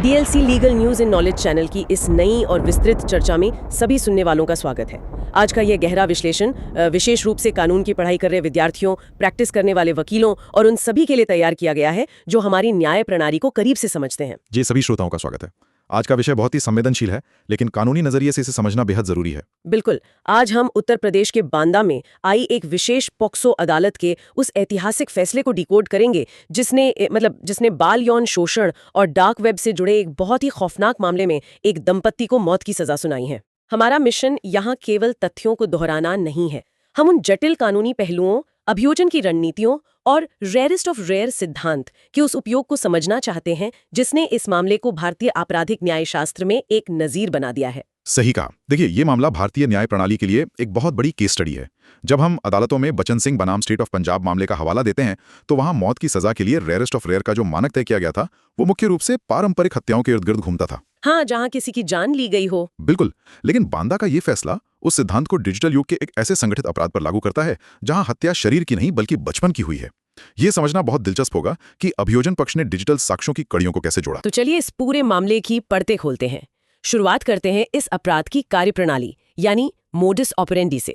DLC legal news in knowledge channel की इस नई और विस्तृत चर्चा में सभी सुनने वालों का स्वागत है। आज का यह गहरा विश्लेषण विशेष रूप से कानून की पढ़ाई कर रहे विद्यार्थियों, प्रैक्टिस करने वाले वकीलों और उन सभी के लिए तैयार किया गया है जो हमारी न्याय प्रणाली को करीब से समझते हैं। जी, सभी श्रोताओं का स्वागत है। आज का विषय बहुत ही संवेदनशील है, लेकिन कानूनी नजरिए से इसे समझना बेहद जरूरी है। बिल्कुल। आज हम उत्तर प्रदेश के बांदा में आई एक विशेष पॉक्सो अदालत के उस ऐतिहासिक फैसले को डिकोड करेंगे जिसने बाल यौन शोषण और डार्क वेब से जुड़े एक बहुत ही खौफनाक मामले में एक दंपत्ति को मौत की सजा सुनाई है। हमारा मिशन यहाँ केवल तथ्यों को दोहराना नहीं है, हम उन जटिल कानूनी पहलुओं, अभियोजन की रणनीतियों और रेयरेस्ट ऑफ रेयर सिद्धांत के उस उपयोग को समझना चाहते हैं जिसने इस मामले को भारतीय आपराधिक न्यायशास्त्र में एक नजीर बना दिया है। सही कहा। देखिए, ये मामला भारतीय न्याय प्रणाली के लिए एक बहुत बड़ी केस स्टडी है। जब हम अदालतों में बचन सिंह बनाम स्टेट ऑफ पंजाब मामले का हवाला देते हैं तो वहां मौत की सजा के लिए रेयरेस्ट ऑफ रेयर का जो मानक तय किया गया था वो मुख्य रूप से पारंपरिक हत्याओं के इर्द गिर्द घूमता था। हाँ, जहाँ किसी की जान ली गई हो। बिल्कुल, लेकिन बांदा का ये फैसला उस सिद्धांत को डिजिटल युग के एक ऐसे संगठित अपराध पर लागू करता है जहां हत्या शरीर की नहीं बल्कि बचपन की हुई है। ये समझना बहुत दिलचस्प होगा कि अभियोजन पक्ष ने डिजिटल साक्ष्यों की कड़ियों को कैसे जोड़ा। तो चलिए इस पूरे मामले की परतें खोलते हैं। शुरुआत करते हैं इस अपराध की कार्यप्रणाली यानी मोडस ऑपरेंडी से।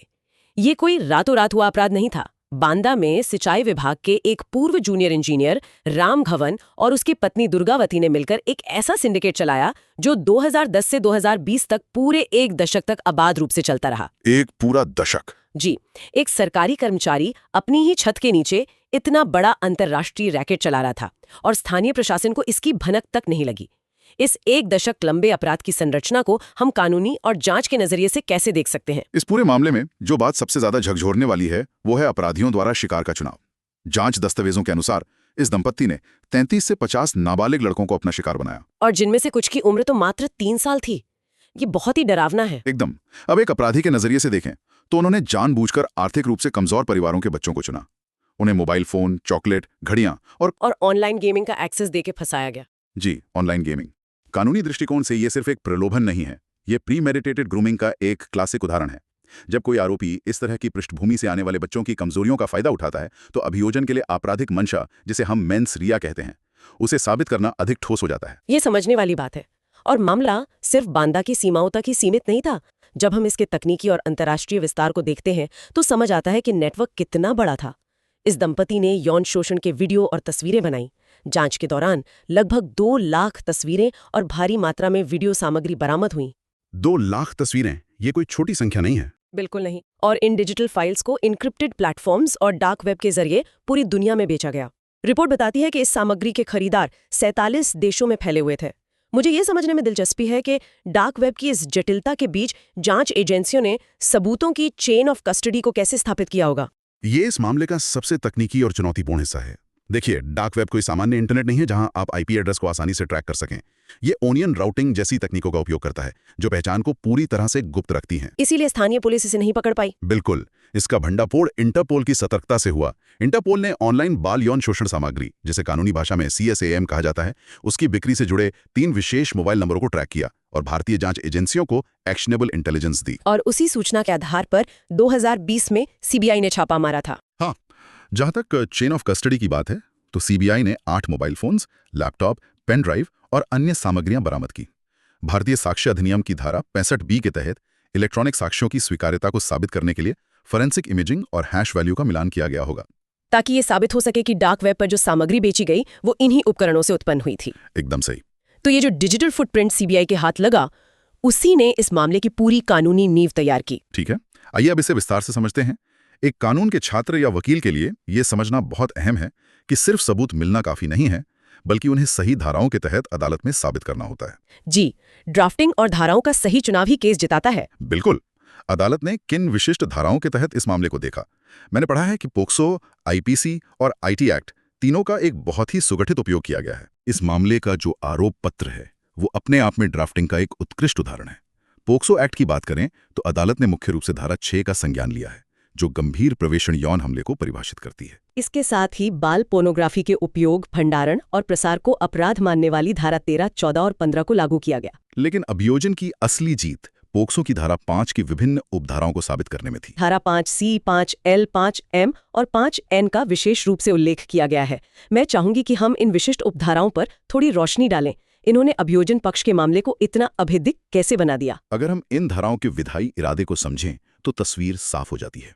ये कोई रातों रात हुआ अपराध नहीं था। बांदा में सिंचाई विभाग के एक पूर्व जूनियर इंजीनियर राम घवन और उसकी पत्नी दुर्गावती ने मिलकर एक ऐसा सिंडिकेट चलाया जो 2010 से 2020 तक पूरे एक दशक तक अबाध रूप से चलता रहा। एक पूरा दशक? जी, एक सरकारी कर्मचारी अपनी ही छत के नीचे इतना बड़ा अंतर्राष्ट्रीय रैकेट चला रहा था और स्थानीय प्रशासन को इसकी भनक तक नहीं लगी। इस एक दशक लंबे अपराध की संरचना को हम कानूनी और जांच के नजरिए से कैसे देख सकते हैं? इस पूरे मामले में जो बात सबसे ज्यादा झकझोरने वाली है वो है अपराधियों द्वारा शिकार का चुनाव। जांच दस्तावेजों के अनुसार इस दंपत्ति ने 33 से 50 नाबालिग लड़कों को अपना शिकार बनाया, और जिनमें से कुछ की उम्र तो मात्र 3 साल थी। ये बहुत ही डरावना है। एकदम। अब एक अपराधी के नजरिए से देखें तो उन्होंने जानबूझकर आर्थिक रूप से कमजोर परिवारों के बच्चों को चुना। उन्हें मोबाइल फोन, चॉकलेट, घड़ियां और ऑनलाइन गेमिंग का एक्सेस देके फंसाया गया। जी, ऑनलाइन गेमिंग। कानूनी दृष्टिकोण से ये सिर्फ एक प्रलोभन नहीं है, ये प्रीमेडिटेटेड ग्रूमिंग का एक क्लासिक उदाहरण है। जब कोई आरोपी इस तरह की पृष्ठभूमि से आने वाले बच्चों की कमजोरियों का फायदा उठाता है तो अभियोजन के लिए आपराधिक मंशा, जिसे हम मेंस रिया कहते हैं, उसे साबित करना अधिक ठोस हो जाता है। ये समझने वाली बात है। और मामला सिर्फ बांदा की सीमाओं तक ही सीमित नहीं था। जब हम इसके तकनीकी और अंतर्राष्ट्रीय विस्तार को देखते हैं तो समझ आता है कि नेटवर्क कितना बड़ा था। इस दंपति ने यौन शोषण के वीडियो और तस्वीरें बनाई। जांच के दौरान लगभग 2 लाख तस्वीरें और भारी मात्रा में वीडियो सामग्री बरामद हुई। 2 लाख तस्वीरें, ये कोई छोटी संख्या नहीं है। बिल्कुल नहीं। और इन डिजिटल फाइल्स को इनक्रिप्टेड प्लेटफॉर्म्स और डार्क वेब के जरिए पूरी दुनिया में बेचा गया। रिपोर्ट बताती है कि इस सामग्री के खरीदार 47 देशों में फैले हुए थे। मुझे ये समझने में दिलचस्पी है कि डार्क वेब की इस जटिलता के बीच जांच एजेंसियों ने सबूतों की चेन ऑफ कस्टडी को कैसे स्थापित किया होगा। ये इस मामले का सबसे तकनीकी और चुनौतीपूर्ण हिस्सा है। देखिए, डार्क वेब कोई सामान्य इंटरनेट नहीं है जहां आप आईपी एड्रेस को आसानी से ट्रैक कर सकें। ये ओनियन राउटिंग जैसी तकनीकों का उपयोग करता है जो पहचान को पूरी तरह से गुप्त रखती हैं। इसीलिए स्थानीय पुलिस इसे नहीं पकड़ पाई। बिल्कुल। इसका भंडाफोड़ इंटरपोल की सतर्कता से हुआ। इंटरपोल ने ऑनलाइन बाल यौन शोषण सामग्री, जिसे कानूनी भाषा में CSAM कहा जाता है, उसकी बिक्री से जुड़े 3 विशेष मोबाइल नंबरों को ट्रैक किया और भारतीय जांच एजेंसियों को एक्शनेबल इंटेलिजेंस दी। और उसी सूचना के आधार पर 2020 में CBI ने छापा मारा था। हाँ, जहां तक चेन ऑफ कस्टडी की बात है तो CBI ने 8 mobile phones, laptop, pen drive और अन्य सामग्रियां बरामद की। भारतीय साक्ष्य अधिनियम की धारा 65B के तहत इलेक्ट्रॉनिक साक्ष्यों की स्वीकार्यता को साबित करने के लिए फोरेंसिक इमेजिंग और हैश वैल्यू का मिलान किया गया होगा, ताकि ये साबित हो सके कि डार्क वेब पर जो सामग्री बेची गई वो इन्हीं उपकरणों से उत्पन्न हुई थी। एकदम सही। तो ये जो डिजिटल फुटप्रिंट CBI के हाथ लगा, उसी ने इस मामले की पूरी कानूनी नींव तैयार की। ठीक है, आइए अब इसे विस्तार से समझते हैं। एक कानून के छात्र या वकील के लिए यह समझना बहुत अहम है कि सिर्फ सबूत मिलना काफी नहीं है, बल्कि उन्हें सही धाराओं के तहत अदालत में साबित करना होता है। जी, ड्राफ्टिंग और धाराओं का सही चुनाव ही केस जिताता है। बिल्कुल। अदालत ने किन विशिष्ट धाराओं के तहत इस मामले को देखा? मैंने पढ़ा है कि पोक्सो, IPC और IT एक्ट तीनों का एक बहुत ही सुगठित उपयोग किया गया है। इस मामले का जो आरोप पत्र है वो अपने आप में ड्राफ्टिंग का एक उत्कृष्ट उदाहरण है। पोक्सो एक्ट की बात करें तो अदालत ने मुख्य रूप से धारा 6 का संज्ञान लिया है जो गंभीर प्रवेशन यौन हमले को परिभाषित करती है। इसके साथ ही बाल पोर्नोग्राफी के उपयोग, भंडारण और प्रसार को अपराध मानने वाली धारा 13, 14 और 15 को लागू किया गया। लेकिन अभियोजन की असली जीत पोक्सो की धारा 5 की विभिन्न उपधाराओं को साबित करने में थी। धारा 5C, 5L, 5M और 5N का विशेष रूप से उल्लेख किया गया है। मैं चाहूंगी कि हम इन विशिष्ट उपधाराओं पर थोड़ी रोशनी डालें। इन्होंने अभियोजन पक्ष के मामले को इतना अभेदिक कैसे बना दिया? अगर हम इन धाराओं के विधायी इरादे को समझें तो तस्वीर साफ हो जाती है।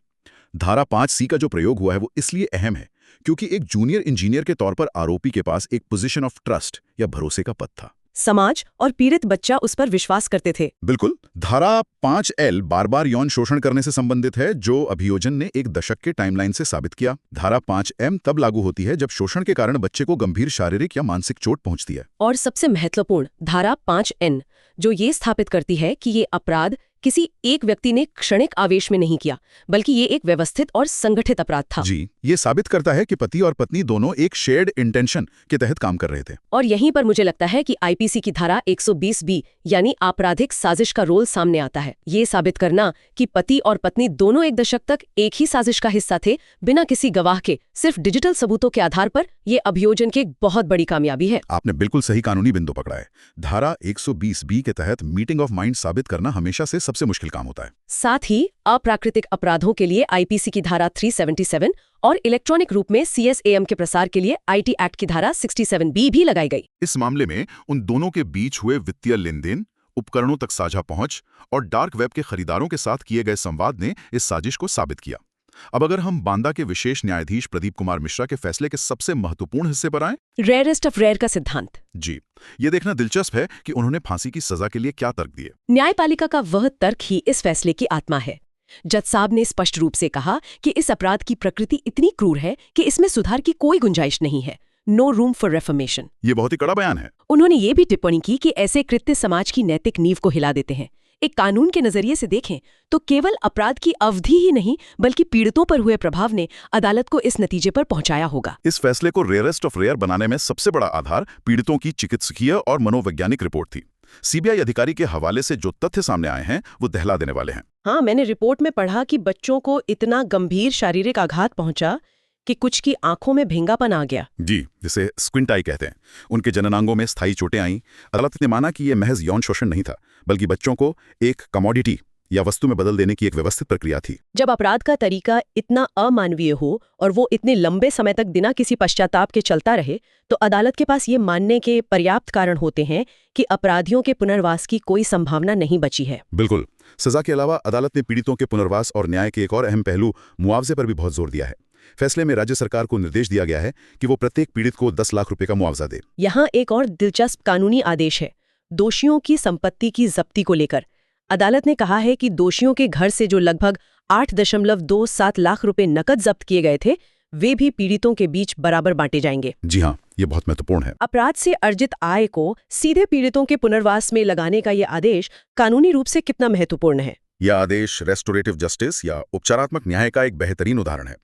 धारा 5C का जो प्रयोग हुआ है वो इसलिए अहम है क्योंकि एक जूनियर इंजीनियर के तौर पर आरोपी के पास एक पोजीशन ऑफ ट्रस्ट या भरोसे का पद था। समाज और पीड़ित बच्चा उस पर विश्वास करते थे। बिल्कुल। धारा 5L बार बार यौन शोषण करने से संबंधित है, जो अभियोजन ने एक दशक के टाइमलाइन से साबित किया। धारा 5M तब लागू होती है जब शोषण के कारण बच्चे को गंभीर शारीरिक या मानसिक चोट पहुंचती है। और सबसे महत्वपूर्ण धारा 5N, जो ये स्थापित करती है कि ये अपराध किसी एक व्यक्ति ने क्षणिक आवेश में नहीं किया, बल्कि ये एक व्यवस्थित और संगठित अपराध था। जी, ये साबित करता है कि पति और पत्नी दोनों एक शेयर्ड इंटेंशन के तहत काम कर रहे थे। और यहीं पर मुझे लगता है कि आईपीसी की धारा 120B यानी आपराधिक साजिश का रोल सामने आता है। ये साबित करना कि पति और पत्नी दोनों एक दशक तक एक ही साजिश का हिस्सा थे, बिना किसी गवाह के, सिर्फ डिजिटल सबूतों के आधार पर, ये अभियोजन की एक बहुत बड़ी कामयाबी है। आपने बिल्कुल सही कानूनी बिंदु पकड़ा है। धारा 120B के तहत मीटिंग ऑफ माइंड साबित करना हमेशा से सबसे मुश्किल काम होता है। साथ ही अप्राकृतिक अपराधों के लिए आईपीसी की धारा 377 और इलेक्ट्रॉनिक रूप में CSAM के प्रसार के लिए IT एक्ट की धारा 67B भी लगाई गई। इस मामले में उन दोनों के बीच हुए वित्तीय लेनदेन, उपकरणों तक साझा पहुंच और डार्क वेब के खरीदारों के साथ किए गए संवाद ने इस साजिश को साबित किया। अब अगर हम बांदा के विशेष न्यायाधीश प्रदीप कुमार मिश्रा के फैसले के सबसे महत्वपूर्ण हिस्से पर आएं, रेयरेस्ट ऑफ रेयर का सिद्धांत। जी, ये देखना दिलचस्प है कि उन्होंने फांसी की सजा के लिए क्या तर्क दिए। न्यायपालिका का वह तर्क ही इस फैसले की आत्मा है। जज साहब ने स्पष्ट रूप से कहा कि इस अपराध की प्रकृति इतनी क्रूर है कि इसमें सुधार की कोई गुंजाइश नहीं है। No room for reformation. ये बहुत ही कड़ा बयान है। उन्होंने ये भी टिप्पणी की कि ऐसे कृत्य समाज की नैतिक नींव को हिला देते हैं। एक कानून के नजरिए से देखें तो केवल अपराध की अवधि ही नहीं, बल्कि पीड़ितों पर हुए प्रभाव ने अदालत को इस नतीजे पर पहुंचाया होगा। इस फैसले को रेयरेस्ट ऑफ रेयर बनाने में सबसे बड़ा आधार पीड़ितों की चिकित्सकीय और मनोवैज्ञानिक रिपोर्ट थी। सीबीआई अधिकारी के हवाले से जो तथ्य सामने आए हैं वो दहला देने वाले हैं। हाँ, मैंने रिपोर्ट में पढ़ा कि बच्चों को इतना गंभीर शारीरिक आघात पहुंचा कि कुछ की आंखों में भेंगापन आ गया। जी, जिसे स्क्विंट आई कहते हैं। उनके जननांगों में स्थायी चोटें आईं। अदालत ने माना कि यह महज यौन शोषण नहीं था, बल्कि बच्चों को एक कमोडिटी या वस्तु में बदल देने की एक व्यवस्थित प्रक्रिया थी। जब अपराध का तरीका इतना अमानवीय हो और वो इतने लंबे समय तक बिना किसी पश्चाताप के चलता रहे, तो अदालत के पास ये मानने के पर्याप्त कारण होते हैं कि अपराधियों के पुनर्वास की कोई संभावना नहीं बची है। बिल्कुल। सजा के अलावा अदालत ने पीड़ितों के पुनर्वास और न्याय के एक और अहम पहलू मुआवजे पर भी बहुत जोर दिया है। फैसले में राज्य सरकार को निर्देश दिया गया है कि वो प्रत्येक पीड़ित को 10 लाख रुपए का मुआवजा दे। यहाँ एक और दिलचस्प कानूनी आदेश है दोषियों की संपत्ति की जब्ती को लेकर। अदालत ने कहा है कि दोषियों के घर से जो लगभग 8.27 लाख रुपए नकद जब्त किए गए थे, वे भी पीड़ितों के बीच बराबर बांटे जाएंगे। जी हाँ, ये बहुत महत्वपूर्ण है। अपराध से अर्जित आय को सीधे पीड़ितों के पुनर्वास में लगाने का यह आदेश कानूनी रूप से कितना महत्वपूर्ण है? यह आदेश रेस्टोरेटिव जस्टिस या उपचारात्मक न्याय का एक बेहतरीन उदाहरण है।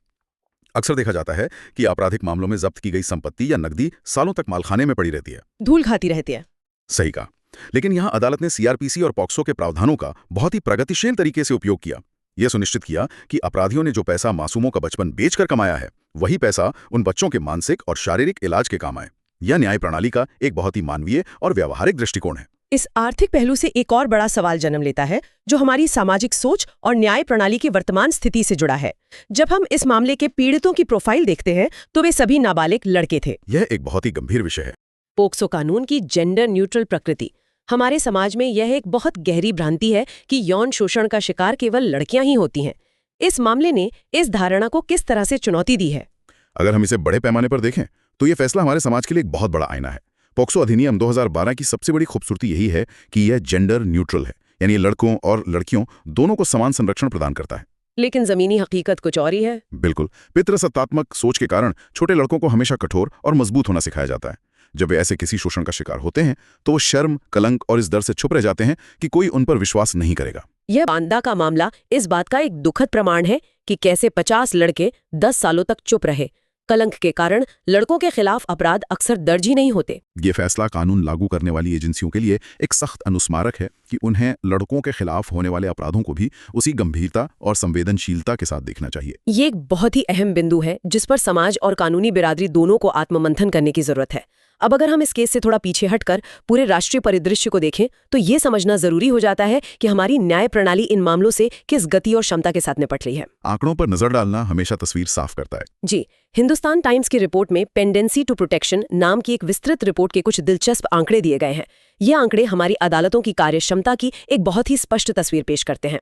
अक्सर देखा जाता है कि आपराधिक मामलों में जब्त की गई संपत्ति या नकदी सालों तक मालखाने में पड़ी रहती है, धूल खाती रहती है। सही कहा। लेकिन यहाँ अदालत ने सीआरपीसी और पॉक्सो के प्रावधानों का बहुत ही प्रगतिशील तरीके से उपयोग किया। यह सुनिश्चित किया कि अपराधियों ने जो पैसा मासूमों का बचपन बेचकर कमाया है, वही पैसा उन बच्चों के मानसिक और शारीरिक इलाज के काम आए। यह न्याय प्रणाली का एक बहुत ही मानवीय और व्यावहारिक दृष्टिकोण है। इस आर्थिक पहलू से एक और बड़ा सवाल जन्म लेता है, जो हमारी सामाजिक सोच और न्याय प्रणाली की वर्तमान स्थिति से जुड़ा है। जब हम इस मामले के पीड़ितों की प्रोफाइल देखते हैं, तो वे सभी नाबालिग लड़के थे। यह एक बहुत ही गंभीर विषय है। पोक्सो कानून की जेंडर न्यूट्रल प्रकृति। हमारे समाज में यह एक बहुत गहरी भ्रांति है कि यौन शोषण का शिकार केवल लड़कियां ही होती हैं। इस मामले ने इस धारणा को किस तरह से चुनौती दी है? अगर हम इसे बड़े पैमाने पर देखें तो यह फैसला हमारे समाज के लिए एक बहुत बड़ा आईना है। पोक्सो अधिनियम 2012 की सबसे बड़ी खूबसूरती यही है कि यह जेंडर न्यूट्रल है, यानी लड़कों और लड़कियों दोनों को समान संरक्षण प्रदान करता है। लेकिन जमीनी हकीकत कुछ और ही है। बिल्कुल। पितृसत्तात्मक सोच के कारण छोटे लड़कों को हमेशा कठोर और मजबूत होना सिखाया जाता है। जब वे ऐसे किसी शोषण का शिकार होते हैं तो वो शर्म, कलंक और इस डर से छुप रह जाते हैं कि कोई उन पर विश्वास नहीं करेगा। यह बांदा का मामला इस बात का एक दुखद प्रमाण है कि कैसे 50 लड़के 10 सालों तक चुप रहे। कलंक के कारण लड़कों के खिलाफ अपराध अक्सर दर्ज ही नहीं होते। ये फैसला कानून लागू करने वाली एजेंसियों के लिए एक सख्त अनुस्मारक है कि उन्हें लड़कों के खिलाफ होने वाले अपराधों को भी उसी गंभीरता और संवेदनशीलता के साथ देखना चाहिए। ये एक बहुत ही अहम बिंदु है जिस पर समाज और कानूनी बिरादरी दोनों को आत्ममंथन करने की जरूरत है। अब अगर हम इस केस से थोड़ा पीछे हटकर पूरे राष्ट्रीय परिदृश्य को देखें तो ये समझना जरूरी हो जाता है कि हमारी न्याय प्रणाली इन मामलों से किस गति और क्षमता के साथ निपट रही है। आंकड़ों पर नजर डालना हमेशा तस्वीर साफ करता है। जी, हिंदुस्तान टाइम्स की रिपोर्ट में पेंडेंसी टू प्रोटेक्शन नाम की एक विस्तृत रिपोर्ट के कुछ दिलचस्प आंकड़े दिए गए हैं। ये आंकड़े हमारी अदालतों की कार्यक्षमता की एक बहुत ही स्पष्ट तस्वीर पेश करते हैं।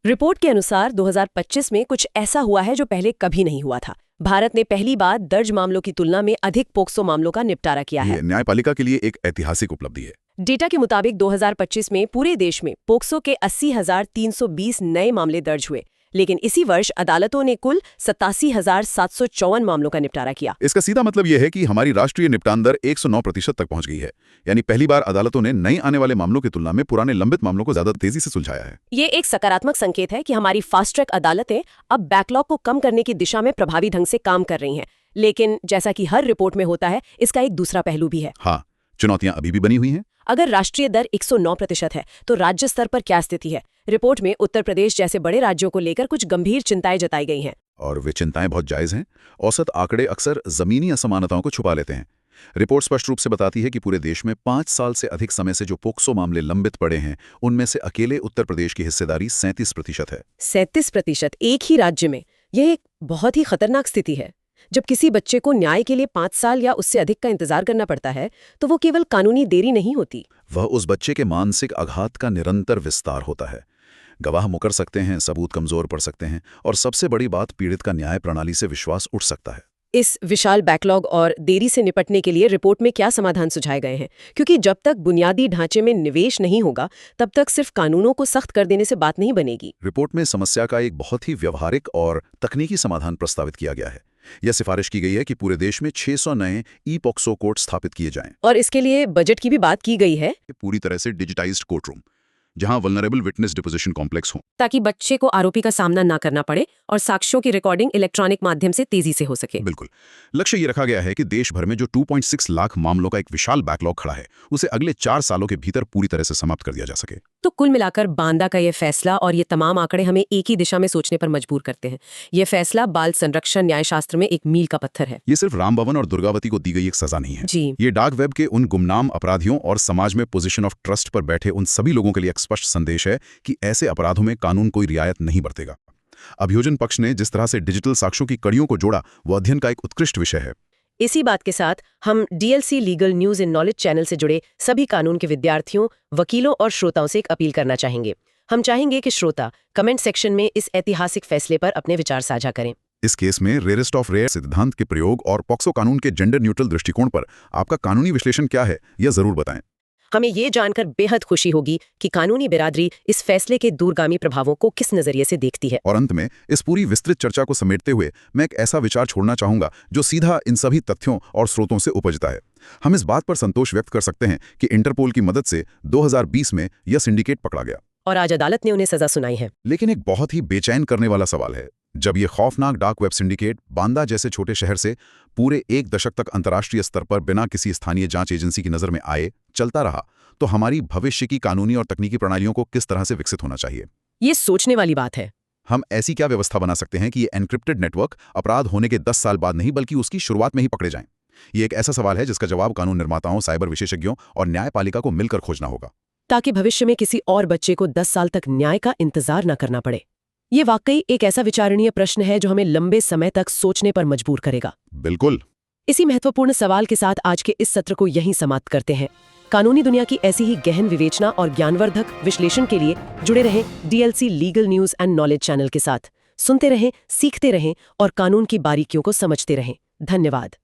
रिपोर्ट के अनुसार 2025 में कुछ ऐसा हुआ है जो पहले कभी नहीं हुआ था। भारत ने पहली बार दर्ज मामलों की तुलना में अधिक पोक्सो मामलों का निपटारा किया है। ये न्यायपालिका के लिए एक ऐतिहासिक उपलब्धि है। डेटा के मुताबिक 2025 में पूरे देश में पोक्सो के 80,320 नए मामले दर्ज हुए, लेकिन इसी वर्ष अदालतों ने कुल 87,754 मामलों का निपटारा किया। इसका सीधा मतलब यह है कि हमारी राष्ट्रीय निपटान दर 109% तक पहुंच गई है। यानी पहली बार अदालतों ने नए आने वाले मामलों की तुलना में पुराने लंबित मामलों को ज्यादा तेजी से सुलझाया है। ये एक सकारात्मक संकेत है कि हमारी फास्ट ट्रैक अदालतें अब बैकलॉग को कम करने की दिशा में प्रभावी ढंग से काम कर रही हैं। लेकिन जैसा कि हर रिपोर्ट में होता है, इसका एक दूसरा पहलू भी है। हाँ, चुनौतियां अभी भी बनी हुई हैं। अगर राष्ट्रीय दर 109% है तो राज्य स्तर पर क्या स्थिति है? रिपोर्ट में उत्तर प्रदेश जैसे बड़े राज्यों को लेकर कुछ गंभीर चिंताएं जताई गई हैं। और वे चिंताएं बहुत जायज हैं। औसत आंकड़े अक्सर जमीनी असमानताओं को छुपा लेते हैं। रिपोर्ट स्पष्ट रूप से बताती है कि पूरे देश में 5 साल से अधिक समय से जो पोक्सो मामले लंबित पड़े हैं, उनमें से अकेले उत्तर प्रदेश की हिस्सेदारी 37% है। 37% एक ही राज्य में? यह एक बहुत ही खतरनाक स्थिति है। जब किसी बच्चे को न्याय के लिए 5 साल या उससे अधिक का इंतजार करना पड़ता है, तो वो केवल कानूनी देरी नहीं होती, वह उस बच्चे के मानसिक आघात का निरंतर विस्तार होता है। गवाह मुकर सकते हैं, सबूत कमजोर पड़ सकते हैं, और सबसे बड़ी बात, पीड़ित का न्याय प्रणाली से विश्वास उठ सकता है। इस विशाल बैकलॉग और देरी से निपटने के लिए रिपोर्ट में क्या समाधान सुझाए गए हैं? क्योंकि जब तक बुनियादी ढांचे में निवेश नहीं होगा, तब तक सिर्फ कानूनों को सख्त कर देने से बात नहीं बनेगी। रिपोर्ट में समस्या का एक बहुत ही व्यवहारिक और तकनीकी समाधान प्रस्तावित किया गया है। यह सिफारिश की गई है कि पूरे देश में 600 नए ई-पॉक्सो कोर्ट स्थापित किए जाएं। और इसके लिए बजट की भी बात की गई है। पूरी तरह से डिजिटाइज्ड कोर्ट रूम, जहां वल्नरेबल विटनेस डिपोजिशन कॉम्प्लेक्स हो, ताकि बच्चे को आरोपी का सामना ना करना पड़े और साक्ष्यों की रिकॉर्डिंग इलेक्ट्रॉनिक माध्यम से तेजी से हो सके। बिल्कुल। लक्ष्य ये रखा गया है कि देश भर में जो 2.6 लाख मामलों का एक विशाल बैकलॉग खड़ा है, उसे अगले 4 सालों के भीतर पूरी तरह से समाप्त कर दिया जा सके। तो कुल मिलाकर बांदा का ये फैसला और ये तमाम आंकड़े हमें एक ही दिशा में सोचने पर मजबूर करते हैं। ये फैसला बाल संरक्षण न्यायशास्त्र में एक मील का पत्थर है। ये सिर्फ राम भवन और दुर्गावती को दी गई एक सजा नहीं है। जी। ये डार्क वेब के उन गुमनाम अपराधियों और समाज में पोजीशन ऑफ ट्रस्ट पर बैठे उन सभी लोगों के लिए एक स्पष्ट संदेश है कि ऐसे अपराधों में कानून कोई रियायत नहीं बरतेगा। अभियोजन पक्ष ने जिस तरह से डिजिटल साक्ष्यों की कड़ियों को जोड़ा, वो अध्ययन का एक उत्कृष्ट विषय है। इसी बात के साथ हम DLC legal news and knowledge channel से जुड़े सभी कानून के विद्यार्थियों, वकीलों और श्रोताओं से एक अपील करना चाहेंगे। हम चाहेंगे कि श्रोता कमेंट सेक्शन में इस ऐतिहासिक फैसले पर अपने विचार साझा करें। इस केस में रेयरेस्ट ऑफ रेयर सिद्धांत के प्रयोग और पॉक्सो कानून के जेंडर न्यूट्रल दृष्टिकोण पर आपका कानूनी विश्लेषण क्या है, यह जरूर बताएं। हमें ये जानकर बेहद खुशी होगी कि कानूनी बिरादरी इस फैसले के दूरगामी प्रभावों को किस नजरिए से देखती है। और अंत में इस पूरी विस्तृत चर्चा को समेटते हुए मैं एक ऐसा विचार छोड़ना चाहूंगा जो सीधा इन सभी तथ्यों और स्रोतों से उपजता है। हम इस बात पर संतोष व्यक्त कर सकते हैं कि इंटरपोल की मदद से 2020 में यह सिंडिकेट पकड़ा गया और आज अदालत ने उन्हें सजा सुनाई है। लेकिन एक बहुत ही बेचैन करने वाला सवाल है, जब ये खौफनाक डार्क वेब सिंडिकेट बांदा जैसे छोटे शहर से पूरे 1 दशक तक अंतर्राष्ट्रीय स्तर पर बिना किसी स्थानीय जांच एजेंसी की नजर में आए चलता रहा, तो हमारी भविष्य की कानूनी और तकनीकी प्रणालियों को किस तरह से विकसित होना चाहिए? ये सोचने वाली बात है। हम ऐसी क्या व्यवस्था बना सकते हैं कि ये एन्क्रिप्टेड नेटवर्क अपराध होने के 10 साल बाद नहीं बल्कि उसकी शुरुआत में ही पकड़े जाएं? ये एक ऐसा सवाल है जिसका जवाब कानून निर्माताओं, साइबर विशेषज्ञों और न्यायपालिका को मिलकर खोजना होगा, ताकि भविष्य में किसी और बच्चे को 10 साल तक न्याय का इंतजार न करना पड़े। ये वाकई एक ऐसा विचारणीय प्रश्न है जो हमें लंबे समय तक सोचने पर मजबूर करेगा। बिल्कुल। इसी महत्वपूर्ण सवाल के साथ आज के इस सत्र को यहीं समाप्त करते हैं। कानूनी दुनिया की ऐसी ही गहन विवेचना और ज्ञानवर्धक विश्लेषण के लिए जुड़े रहें DLC legal news and knowledge channel के साथ। सुनते रहें, सीखते रहें और कानून की बारीकियों को समझते रहें। धन्यवाद।